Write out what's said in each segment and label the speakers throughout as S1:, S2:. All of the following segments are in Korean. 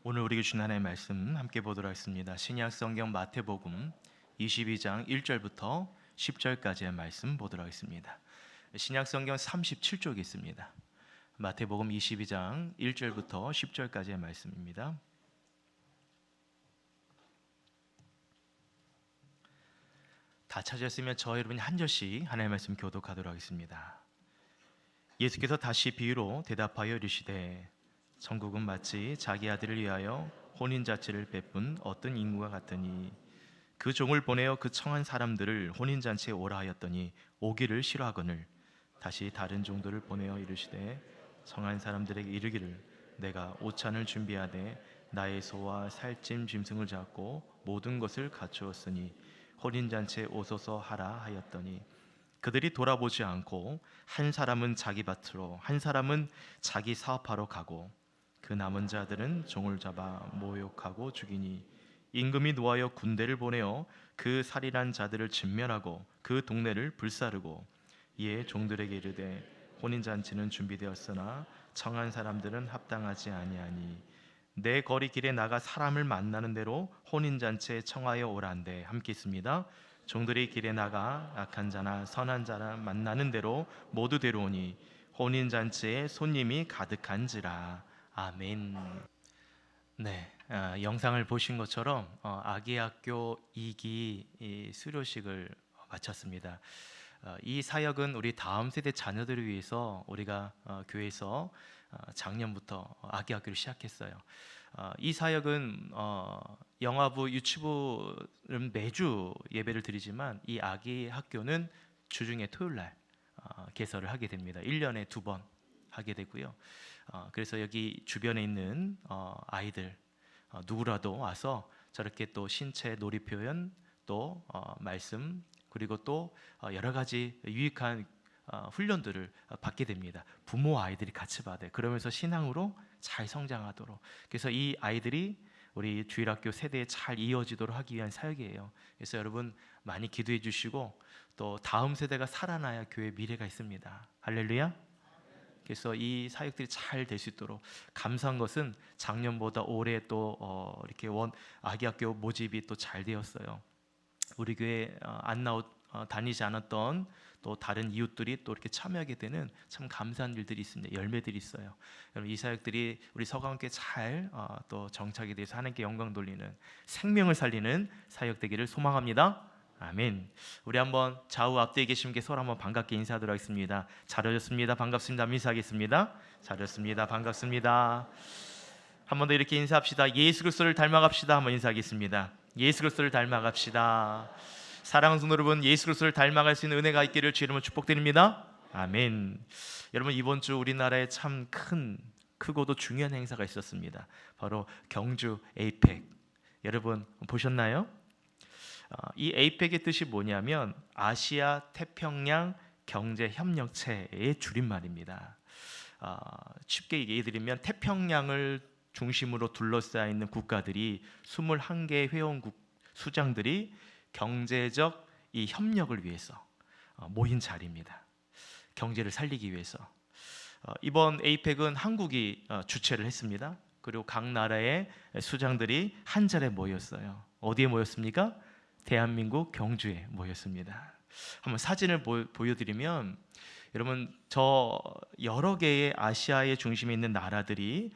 S1: 오늘 우리에게 주신 하나님의 말씀 함께 보도록 하겠습니다. 신약 성경 마태복음 22장 1절부터 10절까지의 말씀 보도록 하겠습니다. 신약 성경 37쪽에 있습니다. 마태복음 22장 1절부터 10절까지의 말씀입니다. 다 찾았으면 저 여러분이 한 절씩 하나님의 말씀 교독하도록 하겠습니다. 예수께서 다시 비유로 대답하여 이르시되 천국은 마치 자기 아들을 위하여 혼인잔치를 베푼 어떤 인구와 같으니 그 종을 보내어 그 청한 사람들을 혼인잔치에 오라 하였더니 오기를 싫어하거늘 다시 다른 종들을 보내어 이르시되 청한 사람들에게 이르기를 내가 오찬을 준비하되 나의 소와 살찜 짐승을 잡고 모든 것을 갖추었으니 혼인잔치에 오소서 하라 하였더니 그들이 돌아보지 않고 한 사람은 자기 밭으로 한 사람은 자기 사업하러 가고 그 남은 자들은 종을 잡아 모욕하고 죽이니 임금이 노하여 군대를 보내어 그 살인한 자들을 진멸하고 그 동네를 불사르고 이에 종들에게 이르되 혼인잔치는 준비되었으나 청한 사람들은 합당하지 아니하니 내 거리 길에 나가 사람을 만나는 대로 혼인잔치에 청하여 오라는데 함께 있습니다. 종들이 길에 나가 악한 자나 선한 자나 만나는 대로 모두 데려오니 혼인잔치에 손님이 가득한지라. 아멘. 네, 영상을 보신 것처럼 아기학교 2기 수료식을 마쳤습니다. 이 사역은 우리 다음 세대 자녀들을 위해서 우리가 교회에서 작년부터 아기학교를 시작했어요. 이 사역은 영화부 유치부는 매주 예배를 드리지만 이 아기학교는 주중에 토요일날 개설을 하게 됩니다. 1년에 2번 하게 되고요. 그래서 여기 주변에 있는 아이들 누구라도 와서 저렇게 또 신체 놀이 표현 또 말씀 그리고 또 여러 가지 유익한 훈련들을 받게 됩니다. 부모와 아이들이 같이 받아요. 그러면서 신앙으로 잘 성장하도록. 그래서 이 아이들이 우리 주일학교 세대에 잘 이어지도록 하기 위한 사역이에요. 그래서 여러분 많이 기도해 주시고 또 다음 세대가 살아나야 교회 미래가 있습니다. 할렐루야. 그래서 이 사역들이 잘 될 수 있도록 감사한 것은 작년보다 올해 또 이렇게 아기학교 모집이 또 잘 되었어요. 우리 교회 다니지 않았던 또 다른 이웃들이 또 이렇게 참여하게 되는 참 감사한 일들이 있습니다. 열매들이 있어요. 여러분 이 사역들이 우리 서강께 잘 또 정착이 돼서 하나님께 영광 돌리는 생명을 살리는 사역 되기를 소망합니다. 아멘. 우리 한번 좌우 앞뒤에 계신 분께 서로 한번 반갑게 인사하도록 하겠습니다. 잘 오셨습니다. 반갑습니다. 인사하겠습니다. 잘 오셨습니다. 반갑습니다. 한 번 더 이렇게 인사합시다. 예수 그리스도를 닮아갑시다. 한번 인사하겠습니다. 예수 그리스도를 닮아갑시다. 사랑하는 성도 여러분, 예수 그리스도를 닮아갈 수 있는 은혜가 있기를 주 이름으로 축복드립니다. 아멘. 여러분 이번 주 우리나라에 참 크고도 중요한 행사가 있었습니다. 바로 경주 에이펙. 여러분 보셨나요? 이 에이펙의 뜻이 뭐냐면 아시아 태평양 경제협력체의 줄임말입니다. 쉽게 얘기해드리면 태평양을 중심으로 둘러싸여 있는 국가들이 21개의 회원국 수장들이 경제적 이 협력을 위해서 모인 자리입니다. 경제를 살리기 위해서. 이번 에이펙은 한국이 주최를 했습니다. 그리고 각 나라의 수장들이 한 자리에 모였어요. 어디에 모였습니까? 대한민국 경주에 모였습니다. 한번 사진을 보여드리면 여러분 저 여러 개의 아시아의 중심에 있는 나라들이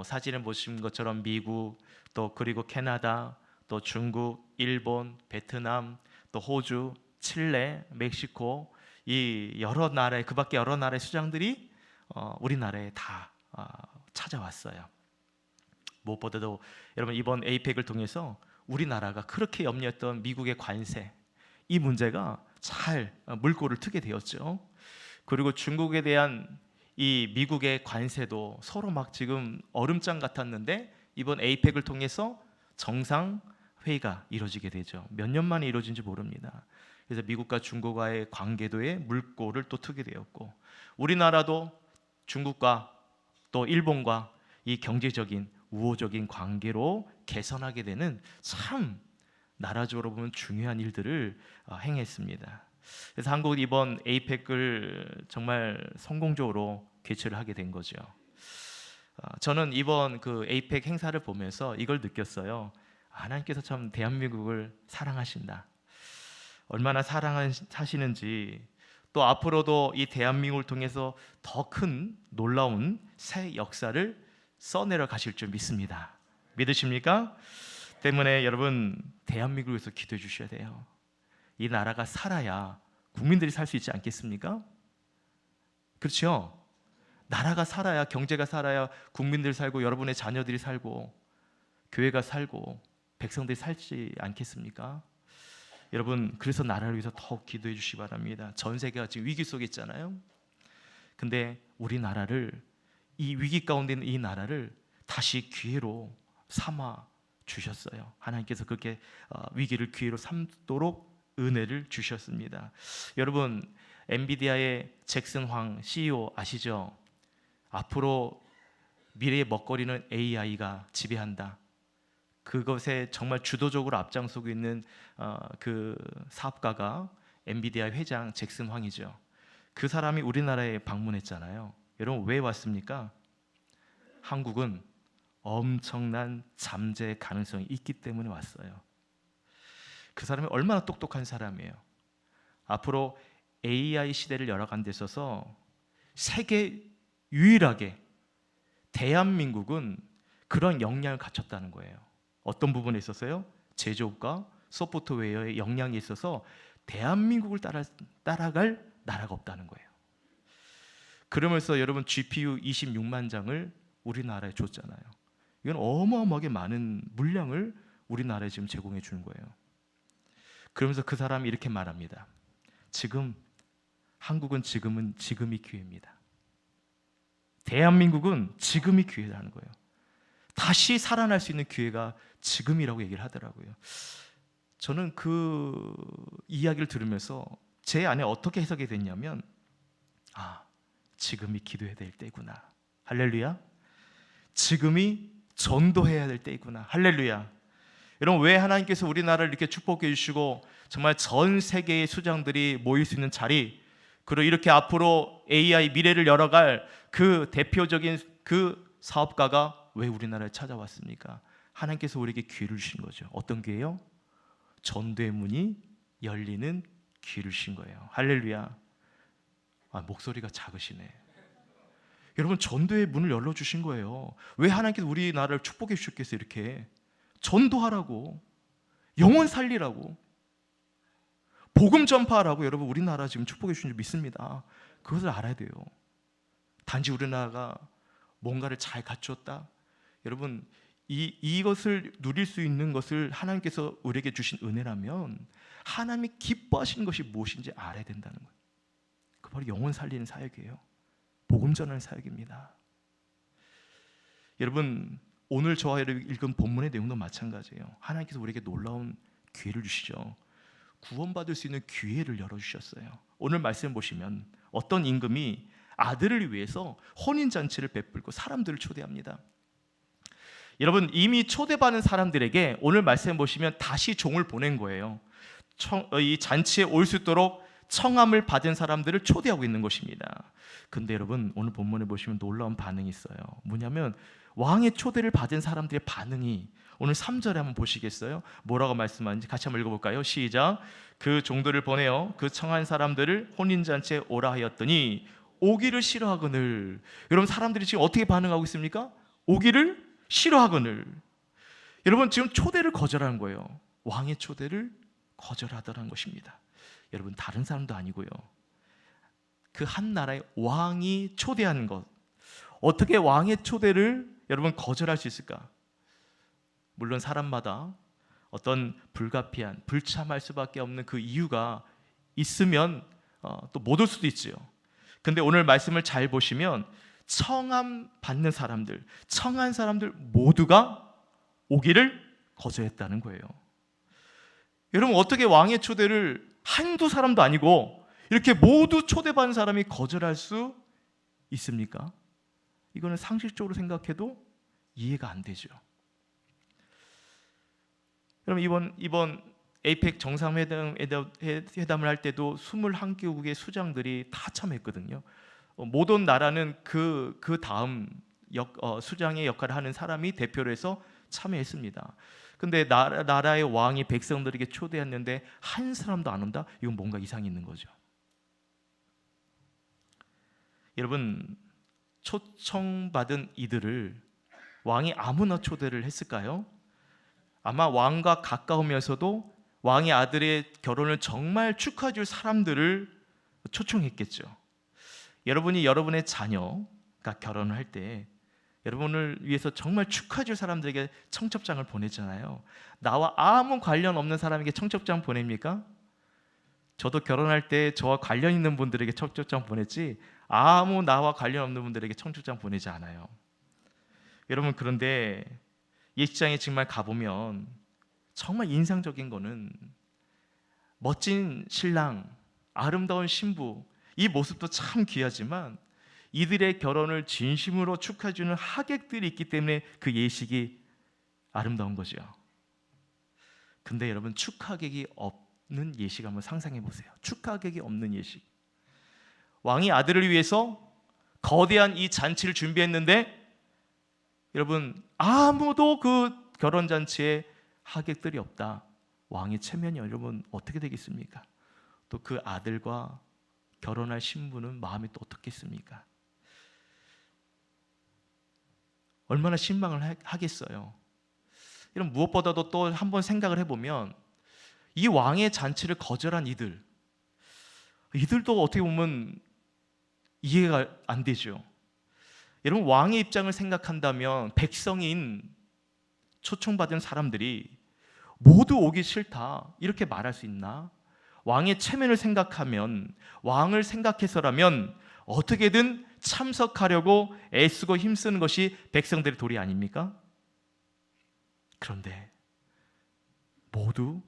S1: 사진을 보신 것처럼 미국 또 그리고 캐나다 또 중국, 일본, 베트남 또 호주, 칠레, 멕시코 이 여러 나라의 그밖에 여러 나라의 수장들이 우리나라에 다 찾아왔어요. 무엇보다도 여러분 이번 에이펙을 통해서 우리나라가 그렇게 염려했던 미국의 관세 이 문제가 잘 물꼬를 트게 되었죠. 그리고 중국에 대한 이 미국의 관세도 서로 막 지금 얼음장 같았는데 이번 에이펙을 통해서 정상 회의가 이루어지게 되죠. 몇 년 만에 이루어진지 모릅니다. 그래서 미국과 중국과의 관계도에 물꼬를 또 트게 되었고 우리나라도 중국과 또 일본과 이 경제적인 우호적인 관계로 개선하게 되는 참 나라적으로 보면 중요한 일들을 행했습니다. 그래서 한국은 이번 에이펙을 정말 성공적으로 개최를 하게 된 거죠. 저는 이번 그 에이펙 행사를 보면서 이걸 느꼈어요. 하나님께서 참 대한민국을 사랑하신다. 얼마나 사랑하시는지, 또 앞으로도 이 대한민국을 통해서 더 큰 놀라운 새 역사를 써내려 가실 줄 믿습니다. 믿으십니까? 때문에 여러분, 대한민국을 위해서 기도해 주셔야 돼요. 이 나라가 살아야 국민들이 살 수 있지 않겠습니까? 그렇죠? 나라가 살아야, 경제가 살아야 국민들 살고, 여러분의 자녀들이 살고, 교회가 살고, 백성들이 살지 않겠습니까? 여러분, 그래서 나라를 위해서 더욱 기도해 주시기 바랍니다. 전 세계가 지금 위기 속에 있잖아요. 근데 우리나라를, 이 위기 가운데 있는 이 나라를 다시 기회로 삼아 주셨어요. 하나님께서 그렇게 위기를 기회로 삼도록 은혜를 주셨습니다. 여러분, 엔비디아의 잭슨 황 CEO 아시죠? 앞으로 미래의 먹거리는 AI가 지배한다. 그것에 정말 주도적으로 앞장서고 있는 그 사업가가 엔비디아 회장 잭슨 황이죠. 그 사람이 우리나라에 방문했잖아요. 여러분, 왜 왔습니까? 한국은 엄청난 잠재 가능성이 있기 때문에 왔어요. 그 사람이 얼마나 똑똑한 사람이에요. 앞으로 AI 시대를 열어가는 데 있어서 세계 유일하게 대한민국은 그런 역량을 갖췄다는 거예요. 어떤 부분에 있어서요? 제조업과 소프트웨어의 역량이 있어서 대한민국을 따라갈 나라가 없다는 거예요. 그러면서 여러분, GPU 26만 장을 우리나라에 줬잖아요. 이건 어마어마하게 많은 물량을 우리나라에 지금 제공해 주는 거예요. 그러면서 그 사람이 이렇게 말합니다. 한국은 지금이 기회입니다. 대한민국은 지금이 기회라는 거예요. 다시 살아날 수 있는 기회가 지금이라고 얘기를 하더라고요. 저는 그 이야기를 들으면서 제 안에 어떻게 해석이 됐냐면, 지금이 기도해야 될 때구나. 할렐루야. 지금이 전도해야 될 때구나. 할렐루야. 여러분, 왜 하나님께서 우리나라를 이렇게 축복해 주시고 정말 전 세계의 수장들이 모일 수 있는 자리, 그리고 이렇게 앞으로 AI 미래를 열어갈 그 대표적인 그 사업가가 왜 우리나라에 찾아왔습니까? 하나님께서 우리에게 기회를 주신 거죠. 어떤 기회요? 전도의 문이 열리는 기회를 주신 거예요. 할렐루야. 목소리가 작으시네. 여러분, 전도의 문을 열어주신 거예요. 왜 하나님께서 우리나라를 축복해 주셨겠어요? 이렇게 전도하라고, 영혼 살리라고, 복음 전파하라고. 여러분, 우리나라 지금 축복해 주신 줄 믿습니다. 그것을 알아야 돼요. 단지 우리나라가 뭔가를 잘 갖추었다, 여러분, 이것을 누릴 수 있는 것을 하나님께서 우리에게 주신 은혜라면 하나님이 기뻐하시는 것이 무엇인지 알아야 된다는 거예요. 그 바로 영혼 살리는 사역이에요. 복음 전하는 사역입니다. 여러분, 오늘 저와 읽은 본문의 내용도 마찬가지예요. 하나님께서 우리에게 놀라운 기회를 주시죠. 구원받을 수 있는 기회를 열어주셨어요. 오늘 말씀 보시면 어떤 임금이 아들을 위해서 혼인잔치를 베풀고 사람들을 초대합니다. 여러분, 이미 초대받은 사람들에게 오늘 말씀 보시면 다시 종을 보낸 거예요. 이 잔치에 올 수 있도록 청함을 받은 사람들을 초대하고 있는 것입니다. 근데 여러분, 오늘 본문에 보시면 놀라운 반응이 있어요. 뭐냐면 왕의 초대를 받은 사람들의 반응이, 오늘 3절에 한번 보시겠어요? 뭐라고 말씀하는지 같이 한번 읽어볼까요? 시작. 그 종들을 보내어 그 청한 사람들을 혼인잔치에 오라 하였더니 오기를 싫어하거늘. 여러분, 사람들이 지금 어떻게 반응하고 있습니까? 오기를 싫어하거늘. 여러분, 지금 초대를 거절하는 거예요. 왕의 초대를 거절하더라는 것입니다. 여러분, 다른 사람도 아니고요, 그 한 나라의 왕이 초대하는 것. 어떻게 왕의 초대를 여러분 거절할 수 있을까? 물론 사람마다 어떤 불가피한, 불참할 수밖에 없는 그 이유가 있으면 또 못 올 수도 있지요. 근데 오늘 말씀을 잘 보시면 청함 받는 사람들, 청한 사람들 모두가 오기를 거절했다는 거예요. 여러분, 어떻게 왕의 초대를 한두 사람도 아니고 이렇게 모두 초대받은 사람이 거절할 수 있습니까? 이거는 상식적으로 생각해도 이해가 안 되죠. 여러분, 이번 에이펙 정상회담을 할 때도 21개국의 수장들이 다 참여했거든요. 못 온 나라는 그 다음 수장의 역할을 하는 사람이 대표로 해서 참여했습니다. 근데 나라의 왕이 백성들에게 초대했는데 한 사람도 안 온다? 이건 뭔가 이상이 있는 거죠. 여러분, 초청받은 이들을 왕이 아무나 초대를 했을까요? 아마 왕과 가까우면서도 왕의 아들의 결혼을 정말 축하해 줄 사람들을 초청했겠죠. 여러분이 여러분의 자녀가 결혼을 할 때 여러분을 위해서 정말 축하해 줄 사람들에게 청첩장을 보내잖아요. 나와 아무 관련 없는 사람에게 청첩장 보냅니까? 저도 결혼할 때 저와 관련 있는 분들에게 청첩장 보냈지 아무 나와 관련 없는 분들에게 청첩장 보내지 않아요. 여러분, 그런데 예식장에 정말 가보면 정말 인상적인 거는 멋진 신랑, 아름다운 신부, 이 모습도 참 귀하지만 이들의 결혼을 진심으로 축하해주는 하객들이 있기 때문에 그 예식이 아름다운 거죠. 근데 여러분, 축하객이 없는 예식 한번 상상해 보세요. 축하객이 없는 예식. 왕이 아들을 위해서 거대한 이 잔치를 준비했는데 여러분, 아무도 그 결혼잔치에 하객들이 없다. 왕의 체면이 여러분 어떻게 되겠습니까? 또 그 아들과 결혼할 신부는 마음이 또 어떻겠습니까? 얼마나 실망을 하겠어요. 이런 무엇보다도 또 한번 생각을 해보면 이 왕의 잔치를 거절한 이들도 어떻게 보면 이해가 안 되죠. 여러분, 왕의 입장을 생각한다면 백성인 초청받은 사람들이 모두 오기 싫다 이렇게 말할 수 있나? 왕의 체면을 생각하면, 왕을 생각해서라면 어떻게든 참석하려고 애쓰고 힘쓰는 것이 백성들의 도리 아닙니까? 그런데 모두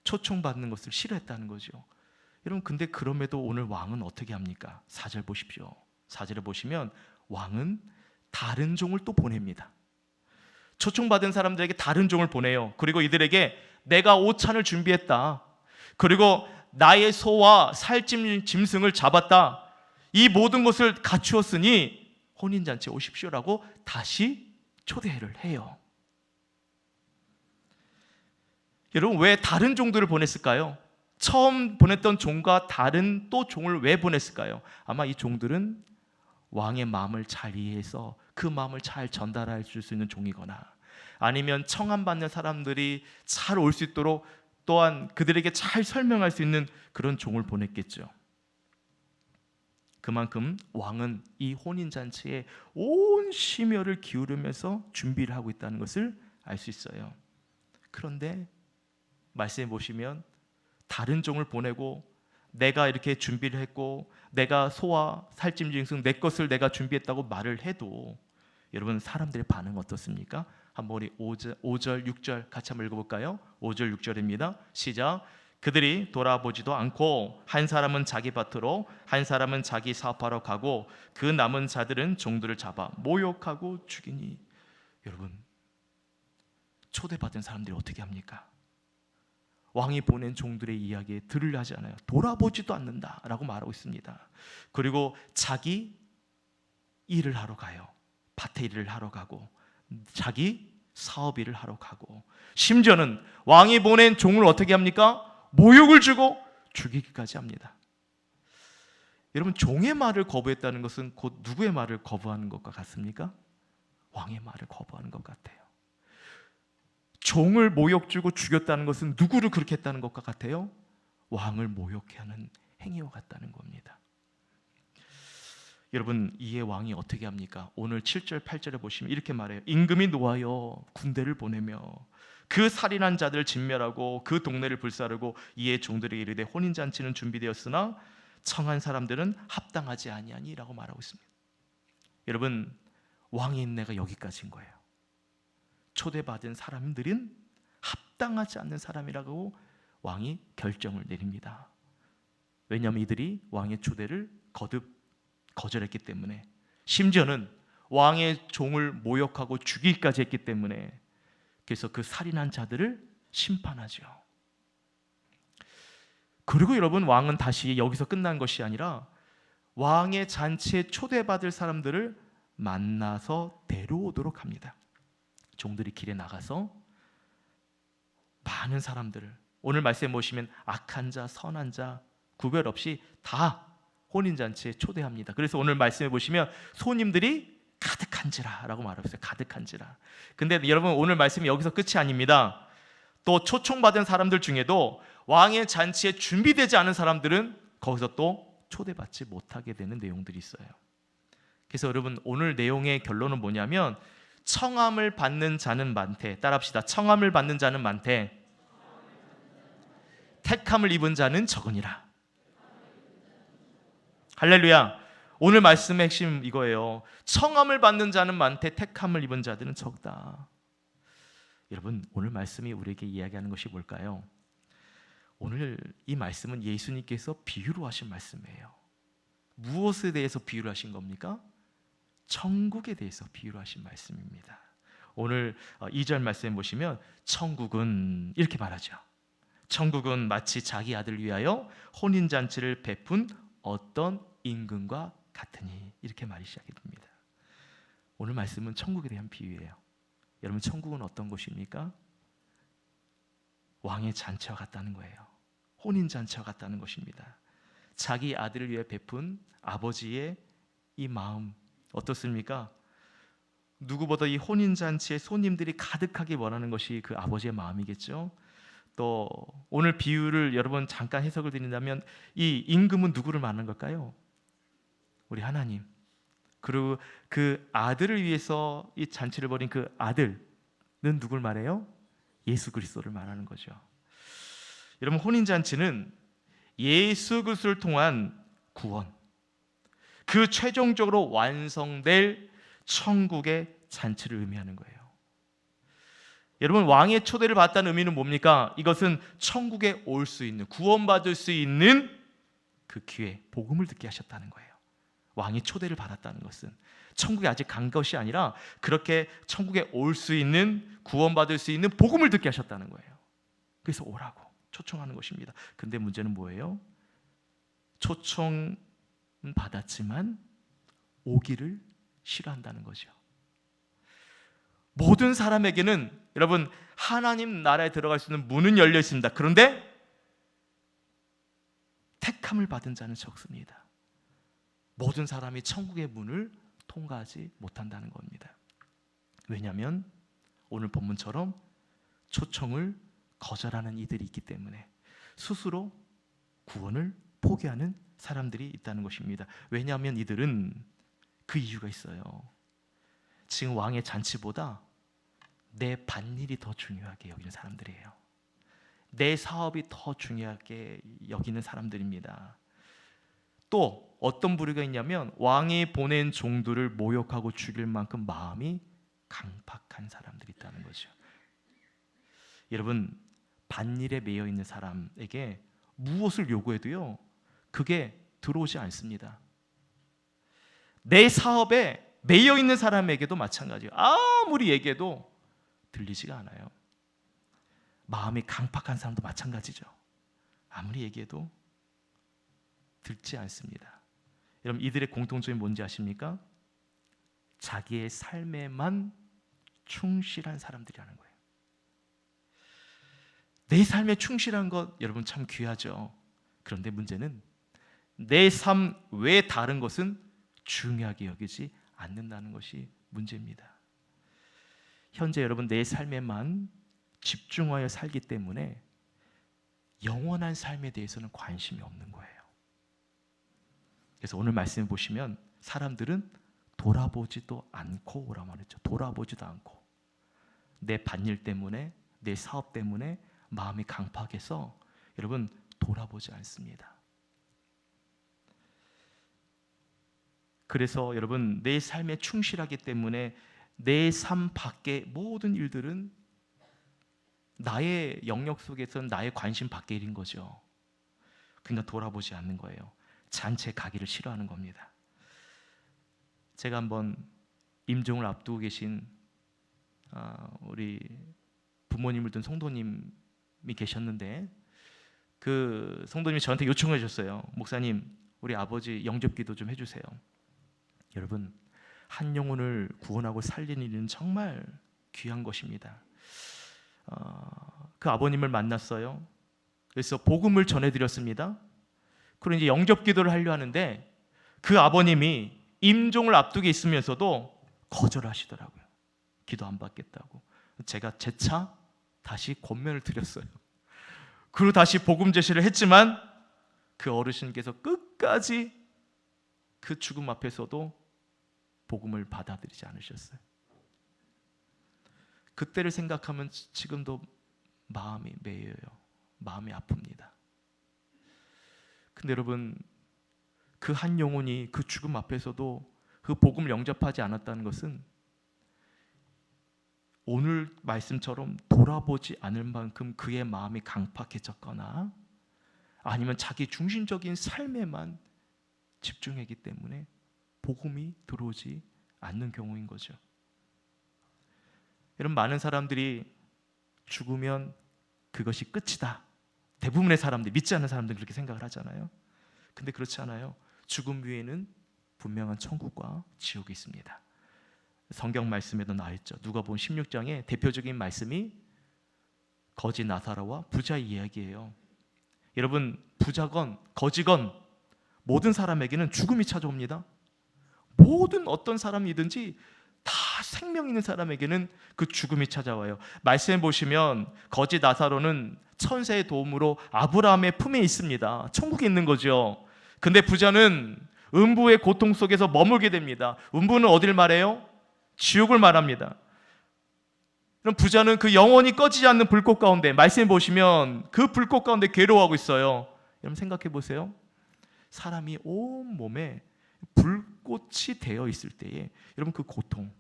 S1: 초청받는 것을 싫어했다는 거죠. 여러분, 근데 그럼에도 오늘 왕은 어떻게 합니까? 4절 보십시오. 4절에 보시면 왕은 다른 종을 또 보냅니다. 초청받은 사람들에게 다른 종을 보내요. 그리고 이들에게 내가 오찬을 준비했다. 그리고 나의 소와 살찜 짐승을 잡았다. 이 모든 것을 갖추었으니 혼인잔치에 오십시오라고 다시 초대를 해요. 여러분, 왜 다른 종들을 보냈을까요? 처음 보냈던 종과 다른 또 종을 왜 보냈을까요? 아마 이 종들은 왕의 마음을 잘 이해해서 그 마음을 잘 전달해 줄 수 있는 종이거나 아니면 청함받는 사람들이 잘 올 수 있도록 또한 그들에게 잘 설명할 수 있는 그런 종을 보냈겠죠. 그만큼 왕은 이 혼인잔치에 온 심혈을 기울이면서 준비를 하고 있다는 것을 알 수 있어요. 그런데 말씀해 보시면 다른 종을 보내고 내가 이렇게 준비를 했고 내가 소와 살찜 짐승 내 것을 내가 준비했다고 말을 해도 여러분, 사람들의 반응은 어떻습니까? 한번 우리 5절, 6절 같이 한번 읽어볼까요? 5절, 6절입니다. 시작. 그들이 돌아보지도 않고 한 사람은 자기 밭으로 한 사람은 자기 사업하러 가고 그 남은 자들은 종들을 잡아 모욕하고 죽이니. 여러분, 초대받은 사람들이 어떻게 합니까? 왕이 보낸 종들의 이야기에 들으려 하지 않아요. 돌아보지도 않는다라고 말하고 있습니다. 그리고 자기 일을 하러 가요. 밭에 일을 하러 가고 자기 사업 일을 하러 가고 심지어는 왕이 보낸 종을 어떻게 합니까? 모욕을 주고 죽이기까지 합니다. 여러분, 종의 말을 거부했다는 것은 곧 누구의 말을 거부하는 것과 같습니까? 왕의 말을 거부하는 것 같아요. 종을 모욕 주고 죽였다는 것은 누구를 그렇게 했다는 것과 같아요? 왕을 모욕해 하는 행위와 같다는 겁니다. 여러분, 이에 왕이 어떻게 합니까? 오늘 7절 8절에 보시면 이렇게 말해요. 임금이 노하여 군대를 보내며 그 살인한 자들을 진멸하고 그 동네를 불사르고 이에 종들에게 이르되 혼인잔치는 준비되었으나 청한 사람들은 합당하지 아니하니라고 말하고 있습니다. 여러분, 왕의 인내가 여기까지인 거예요. 초대받은 사람들은 합당하지 않는 사람이라고 왕이 결정을 내립니다. 왜냐하면 이들이 왕의 초대를 거듭 거절했기 때문에, 심지어는 왕의 종을 모욕하고 죽이기까지 했기 때문에, 그래서 그 살인한 자들을 심판하죠. 그리고 여러분, 왕은 다시 여기서 끝난 것이 아니라 왕의 잔치에 초대받을 사람들을 만나서 데려오도록 합니다. 종들이 길에 나가서 많은 사람들을, 오늘 말씀에 보시면 악한 자, 선한 자 구별 없이 다 혼인잔치에 초대합니다. 그래서 오늘 말씀에 보시면 손님들이 가득한지라 라고 말하고 있어요. 가득한지라. 근데 여러분, 오늘 말씀이 여기서 끝이 아닙니다. 또 초청받은 사람들 중에도 왕의 잔치에 준비되지 않은 사람들은 거기서 또 초대받지 못하게 되는 내용들이 있어요. 그래서 여러분, 오늘 내용의 결론은 뭐냐면 청함을 받는 자는 많되, 따라합시다. 청함을 받는 자는 많되 택함을 입은 자는 적으니라. 할렐루야. 오늘 말씀의 핵심 이거예요. 청함을 받는 자는 많되 택함을 입은 자들은 적다. 여러분, 오늘 말씀이 우리에게 이야기하는 것이 뭘까요? 오늘 이 말씀은 예수님께서 비유로 하신 말씀이에요. 무엇에 대해서 비유를 하신 겁니까? 천국에 대해서 비유를 하신 말씀입니다. 오늘 2절 말씀에 보시면 천국은 이렇게 말하죠. 천국은 마치 자기 아들을 위하여 혼인잔치를 베푼 어떤 임금과 같으니, 이렇게 말이 시작이 됩니다. 오늘 말씀은 천국에 대한 비유예요. 여러분, 천국은 어떤 곳입니까? 왕의 잔치와 같다는 거예요. 혼인잔치와 같다는 것입니다. 자기 아들을 위해 베푼 아버지의 이 마음 어떻습니까? 누구보다 이 혼인잔치에 손님들이 가득하게 원하는 것이 그 아버지의 마음이겠죠. 또 오늘 비유를 여러분 잠깐 해석을 드린다면 이 임금은 누구를 말하는 걸까요? 우리 하나님. 그리고 그 아들을 위해서 이 잔치를 벌인 그 아들은 누굴 말해요? 예수 그리스도를 말하는 거죠. 여러분, 혼인잔치는 예수 그리스도를 통한 구원, 그 최종적으로 완성될 천국의 잔치를 의미하는 거예요. 여러분, 왕의 초대를 받았다는 의미는 뭡니까? 이것은 천국에 올 수 있는, 구원받을 수 있는 그 기회, 복음을 듣게 하셨다는 거예요. 왕의 초대를 받았다는 것은 천국에 아직 간 것이 아니라 그렇게 천국에 올 수 있는, 구원받을 수 있는 복음을 듣게 하셨다는 거예요. 그래서 오라고 초청하는 것입니다. 근데 문제는 뭐예요? 초청은 받았지만 오기를 싫어한다는 거죠. 모든 사람에게는 여러분, 하나님 나라에 들어갈 수 있는 문은 열려 있습니다. 그런데 택함을 받은 자는 적습니다. 모든 사람이 천국의 문을 통과하지 못한다는 겁니다. 왜냐하면 오늘 본문처럼 초청을 거절하는 이들이 있기 때문에 스스로 구원을 포기하는 사람들이 있다는 것입니다. 왜냐하면 이들은 그 이유가 있어요. 지금 왕의 잔치보다 내 밭일이 더 중요하게 여기는 사람들이에요. 내 사업이 더 중요하게 여기는 사람들입니다. 또 어떤 부류가 있냐면 왕이 보낸 종들을 모욕하고 죽일 만큼 마음이 강팍한 사람들이 있다는 거죠. 여러분, 밭일에 매여 있는 사람에게 무엇을 요구해도요, 그게 들어오지 않습니다. 내 사업에 매여 있는 사람에게도 마찬가지예요. 아무리 얘기해도 들리지가 않아요. 마음이 강팍한 사람도 마찬가지죠. 아무리 얘기해도 듣지 않습니다. 여러분, 이들의 공통점이 뭔지 아십니까? 자기의 삶에만 충실한 사람들이라는 거예요. 내 삶에 충실한 것 여러분 참 귀하죠. 그런데 문제는 내 삶 외에 다른 것은 중요하게 여기지 않는다는 것이 문제입니다. 현재 여러분, 내 삶에만 집중하여 살기 때문에 영원한 삶에 대해서는 관심이 없는 거예요. 그래서 오늘 말씀을 보시면 사람들은 돌아보지도 않고 오라 말했죠. 돌아보지도 않고 내 밭일 때문에, 내 사업 때문에 마음이 강팍해서 여러분 돌아보지 않습니다. 그래서 여러분, 내 삶에 충실하기 때문에 내 삶 밖의 모든 일들은 나의 영역 속에서는 나의 관심 밖의 일인 거죠. 그러니까 돌아보지 않는 거예요. 잔치에 가기를 싫어하는 겁니다. 제가 한번 임종을 앞두고 계신 우리 부모님을 둔 성도님이 계셨는데, 그 성도님이 저한테 요청해 주셨어요. 목사님, 우리 아버지 영접기도 좀 해주세요. 여러분, 한 영혼을 구원하고 살리는 일은 정말 귀한 것입니다. 그 아버님을 만났어요. 그래서 복음을 전해드렸습니다. 그리고 이제 영접 기도를 하려 하는데 그 아버님이 임종을 앞두고 있으면서도 거절하시더라고요. 기도 안 받겠다고. 제가 재차 다시 권면을 드렸어요. 그리고 다시 복음 제시를 했지만 그 어르신께서 끝까지 그 죽음 앞에서도 복음을 받아들이지 않으셨어요. 그때를 생각하면 지금도 마음이 메여요. 마음이 아픕니다. 근데 여러분, 그 한 영혼이 그 죽음 앞에서도 그 복음을 영접하지 않았다는 것은 오늘 말씀처럼 돌아보지 않을 만큼 그의 마음이 강팍해졌거나 아니면 자기 중심적인 삶에만 집중했기 때문에 복음이 들어오지 않는 경우인 거죠. 여러분, 많은 사람들이 죽으면 그것이 끝이다. 대부분의 사람들, 믿지 않는 사람들은 그렇게 생각을 하잖아요. 근데 그렇지 않아요. 죽음 위에는 분명한 천국과 지옥이 있습니다. 성경 말씀에도 나와 있죠. 누가복음 16장에 대표적인 말씀이 거지 나사로와 부자의 이야기예요. 여러분, 부자건 거지건 모든 사람에게는 죽음이 찾아옵니다. 모든 어떤 사람이든지 다 생명 있는 사람에게는 그 죽음이 찾아와요. 말씀해 보시면 거지 나사로는 천사의 도움으로 아브라함의 품에 있습니다. 천국에 있는 거죠. 근데 부자는 음부의 고통 속에서 머물게 됩니다. 음부는 어딜 말해요? 지옥을 말합니다. 그럼 부자는 그 영원히 꺼지지 않는 불꽃 가운데, 말씀해 보시면 그 불꽃 가운데 괴로워하고 있어요. 여러분 생각해 보세요. 사람이 온 몸에 불꽃이 되어 있을 때에 여러분 그 고통,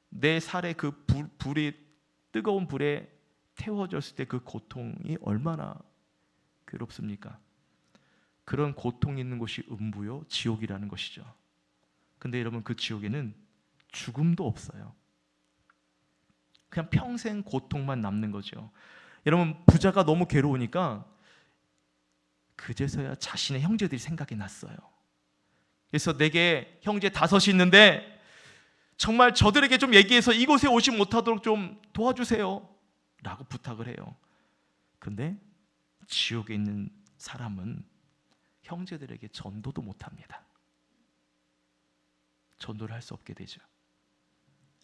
S1: 내 살에 그 불이 뜨거운 불에 태워졌을 때 그 고통이 얼마나 괴롭습니까? 그런 고통이 있는 곳이 음부요, 지옥이라는 것이죠. 근데 여러분, 그 지옥에는 죽음도 없어요. 그냥 평생 고통만 남는 거죠. 여러분, 부자가 너무 괴로우니까 그제서야 자신의 형제들이 생각이 났어요. 그래서 내게 형제 5이 있는데 정말 저들에게 좀 얘기해서 이곳에 오지 못하도록 좀 도와주세요 라고 부탁을 해요. 근데 지옥에 있는 사람은 형제들에게 전도도 못합니다. 전도를 할 수 없게 되죠.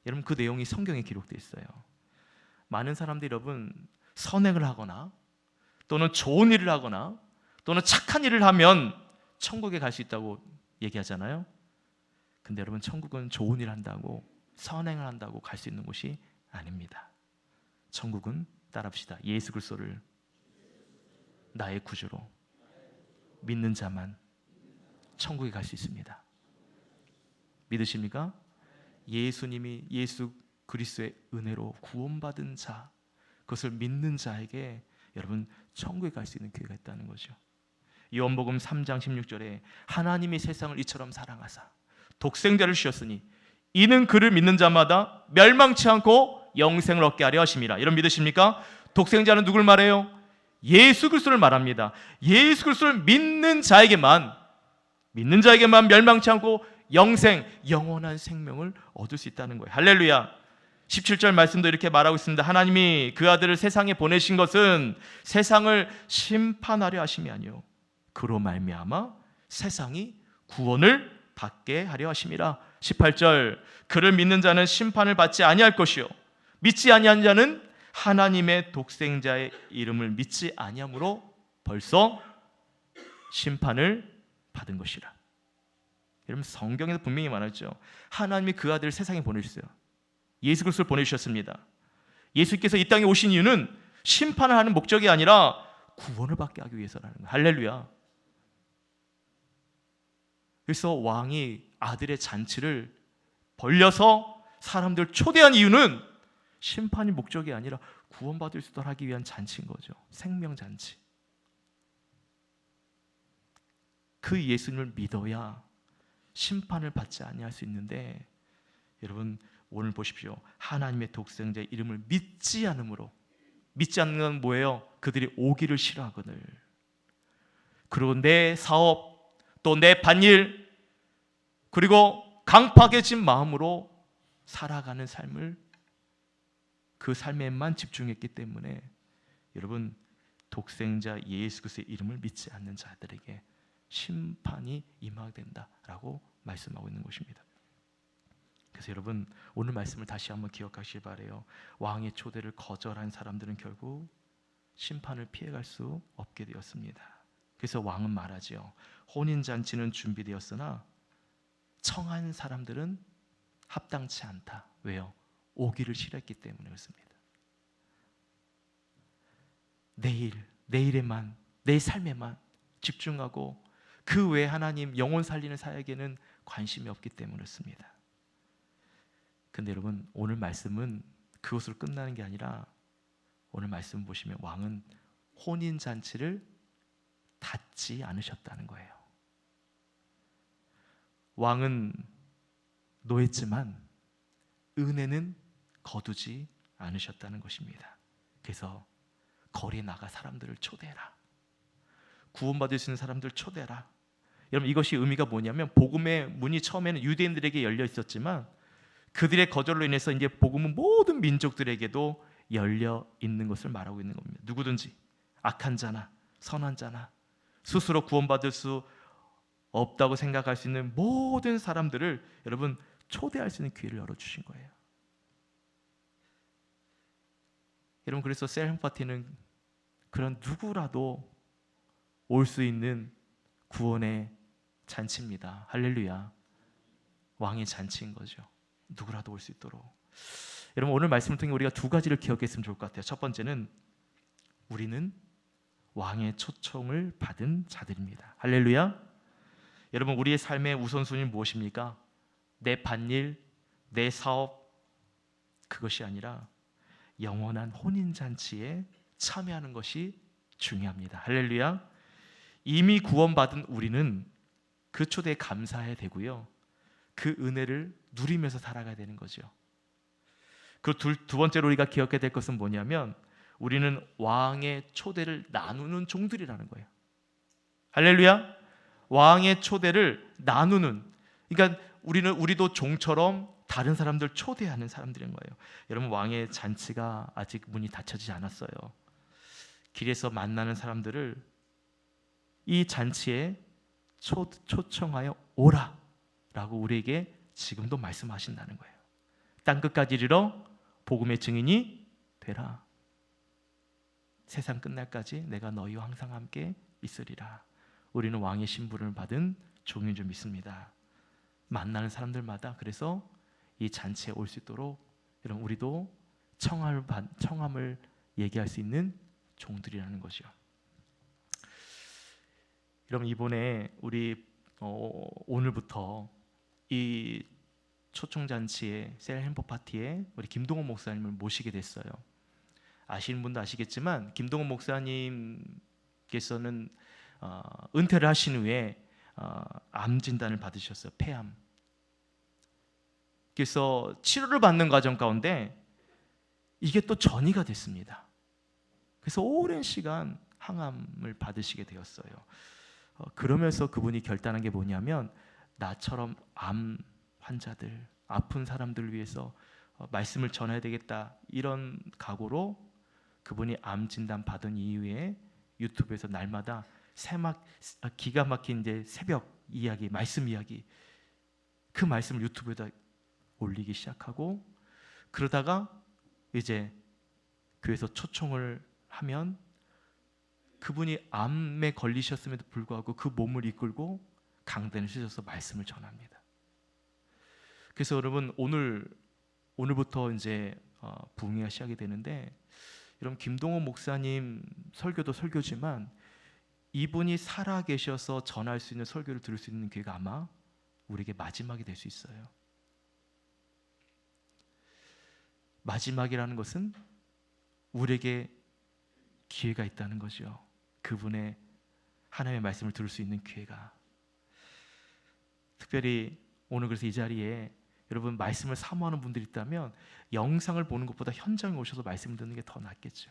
S1: 여러분, 그 내용이 성경에 기록되어 있어요. 많은 사람들이 여러분 선행을 하거나 또는 좋은 일을 하거나 또는 착한 일을 하면 천국에 갈 수 있다고 얘기하잖아요. 근데 여러분, 천국은 좋은 일을 한다고 선행을 한다고 갈 수 있는 곳이 아닙니다. 천국은, 따라합시다, 예수 그리스도를 나의 구주로 믿는 자만 천국에 갈 수 있습니다. 믿으십니까? 예수님이 예수 그리스도의 은혜로 구원받은 자, 그것을 믿는 자에게 여러분 천국에 갈 수 있는 기회가 있다는 거죠. 요한복음 3장 16절에 하나님이 세상을 이처럼 사랑하사 독생자를 주셨으니 이는 그를 믿는 자마다 멸망치 않고 영생을 얻게 하려 하심이라. 여러분 믿으십니까? 독생자는 누굴 말해요? 예수 그리스도를 말합니다. 예수 그리스도를 믿는 자에게만 멸망치 않고 영생, 영원한 생명을 얻을 수 있다는 거예요. 할렐루야. 17절 말씀도 이렇게 말하고 있습니다. 하나님이 그 아들을 세상에 보내신 것은 세상을 심판하려 하심이 아니요 그로 말미암아 세상이 구원을 받게 하려 하심이라. 18절, 그를 믿는 자는 심판을 받지 아니할 것이요 믿지 아니한 자는 하나님의 독생자의 이름을 믿지 아니함으로 벌써 심판을 받은 것이라. 여러분, 성경에서 분명히 말하죠. 하나님이 그 아들을 세상에 보내주셨어요. 예수 그리스도를 보내주셨습니다. 예수께서 이 땅에 오신 이유는 심판을 하는 목적이 아니라 구원을 받게 하기 위해서라는 거예요. 할렐루야. 그래서 왕이 아들의 잔치를 벌려서 사람들을 초대한 이유는 심판이 목적이 아니라 구원받을 수 있도록 하기 위한 잔치인 거죠. 생명잔치. 그 예수님을 믿어야 심판을 받지 아니할 수 있는데, 여러분 오늘 보십시오. 하나님의 독생자의 이름을 믿지 않음으로, 믿지 않는 건 뭐예요? 그들이 오기를 싫어하거늘. 그리고 내 사업, 또 내 밭일, 그리고 강팍해진 마음으로 살아가는 삶을, 그 삶에만 집중했기 때문에 여러분, 독생자 예수 그리스도의 이름을 믿지 않는 자들에게 심판이 임하게 된다라고 말씀하고 있는 것입니다. 그래서 여러분, 오늘 말씀을 다시 한번 기억하시기 바라요. 왕의 초대를 거절한 사람들은 결국 심판을 피해갈 수 없게 되었습니다. 그래서 왕은 말하지요. 혼인잔치는 준비되었으나 청한 사람들은 합당치 않다. 왜요? 오기를 싫어했기 때문에 그렇습니다. 내일에만, 내 삶에만 집중하고 그 외에 하나님 영혼 살리는 사역에는 관심이 없기 때문에 그렇습니다. 근데 여러분, 오늘 말씀은 그것으로 끝나는 게 아니라 오늘 말씀 보시면 왕은 혼인잔치를 닫지 않으셨다는 거예요. 왕은 노했지만 은혜는 거두지 않으셨다는 것입니다. 그래서 거리에 나가 사람들을 초대해라. 구원받을 수 있는 사람들 초대해라. 여러분, 이것이 의미가 뭐냐면 복음의 문이 처음에는 유대인들에게 열려 있었지만 그들의 거절로 인해서 이제 복음은 모든 민족들에게도 열려 있는 것을 말하고 있는 겁니다. 누구든지 악한 자나 선한 자나 스스로 구원받을 수 없다고 생각할 수 있는 모든 사람들을 여러분 초대할 수 있는 기회를 열어주신 거예요. 여러분, 그래서 셀프 파티는 그런 누구라도 올 수 있는 구원의 잔치입니다. 할렐루야. 왕의 잔치인 거죠. 누구라도 올 수 있도록. 여러분, 오늘 말씀을 통해 우리가 두 가지를 기억했으면 좋을 것 같아요. 첫 번째는 우리는 왕의 초청을 받은 자들입니다. 할렐루야. 여러분, 우리의 삶의 우선순위는 무엇입니까? 내 밭일, 내 사업, 그것이 아니라 영원한 혼인잔치에 참여하는 것이 중요합니다. 할렐루야. 이미 구원받은 우리는 그 초대에 감사해야 되고요, 그 은혜를 누리면서 살아가야 되는 거죠. 그 두 번째로 우리가 기억해야 될 것은 뭐냐면 우리는 왕의 초대를 나누는 종들이라는 거예요. 할렐루야. 왕의 초대를 나누는, 그러니까 우리도 종처럼 다른 사람들 초대하는 사람들인 거예요. 여러분, 왕의 잔치가 아직 문이 닫혀지지 않았어요. 길에서 만나는 사람들을 이 잔치에 초청하여 오라 라고 우리에게 지금도 말씀하신다는 거예요. 땅끝까지 이르러 복음의 증인이 되라. 세상 끝날까지 내가 너희와 항상 함께 있으리라. 우리는 왕의 신분을 받은 종인 줄 믿습니다. 만나는 사람들마다 그래서 이 잔치에 올 수 있도록 여러분, 우리도 청함을 얘기할 수 있는 종들이라는 거죠. 여러분, 이번에 우리 오늘부터 이 초청잔치에 셀 햄버 파티에 우리 김동원 목사님을 모시게 됐어요. 아시는 분도 아시겠지만 김동원 목사님께서는 은퇴를 하신 후에 암 진단을 받으셨어요. 폐암. 그래서 치료를 받는 과정 가운데 이게 또 전이가 됐습니다. 그래서 오랜 시간 항암을 받으시게 되었어요. 그러면서 그분이 결단한 게 뭐냐면 나처럼 암 환자들, 아픈 사람들을 위해서 말씀을 전해야 되겠다, 이런 각오로 그분이 암 진단 받은 이후에 유튜브에서 날마다 기가 막힌 이제 새벽 이야기, 말씀 이야기, 그 말씀을 유튜브에다 올리기 시작하고, 그러다가 이제 교회에서 초청을 하면 그분이 암에 걸리셨음에도 불구하고 그 몸을 이끌고 강단에 서셔서 말씀을 전합니다. 그래서 여러분, 오늘부터 이제 부흥회가 시작이 되는데, 여러분, 김동원 목사님 설교도 설교지만 이분이 살아 계셔서 전할 수 있는 설교를 들을 수 있는 기회가 아마 우리에게 마지막이 될 수 있어요. 마지막이라는 것은 우리에게 기회가 있다는 거죠. 그분의 하나님의 말씀을 들을 수 있는 기회가. 특별히 오늘 그래서 이 자리에 여러분 말씀을 사모하는 분들이 있다면 영상을 보는 것보다 현장에 오셔서 말씀을 듣는 게 더 낫겠죠.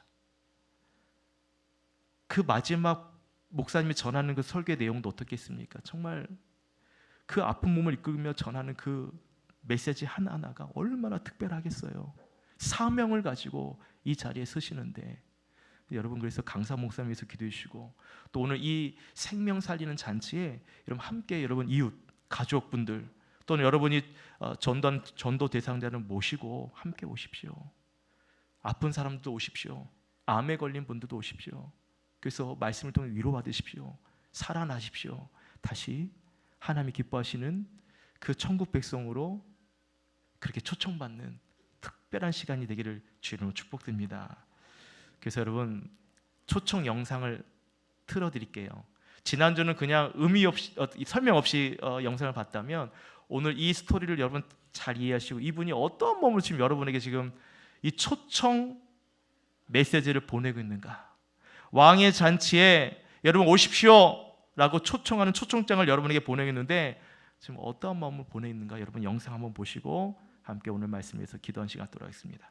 S1: 그 마지막 목사님이 전하는 그 설교의 내용도 어떻겠습니까? 정말 그 아픈 몸을 이끌며 전하는 그 메시지 하나하나가 얼마나 특별하겠어요. 사명을 가지고 이 자리에 서시는데, 여러분 그래서 강사 목사님께서 기도해 주시고, 또 오늘 이 생명 살리는 잔치에 여러분 함께 여러분 이웃 가족분들 또는 여러분이 전도 대상자를 모시고 함께 오십시오. 아픈 사람도 오십시오. 암에 걸린 분들도 오십시오. 그래서 말씀을 통해 위로받으십시오. 살아나십시오. 다시 하나님이 기뻐하시는 그 천국 백성으로 그렇게 초청받는 특별한 시간이 되기를 주님으로 축복드립니다. 그래서 여러분 초청 영상을 틀어드릴게요. 지난주는 그냥 의미 없이 설명 없이 영상을 봤다면, 오늘 이 스토리를 여러분 잘 이해하시고 이분이 어떤 몸을 지금 여러분에게 지금 이 초청 메시지를 보내고 있는가, 왕의 잔치에 여러분 오십시오 라고 초청하는 초청장을 여러분에게 보내고 있는데 지금 어떠한 마음을 보내 있는가, 여러분 영상 한번 보시고 함께 오늘 말씀에서 기도한 시간 갖도록 하겠습니다.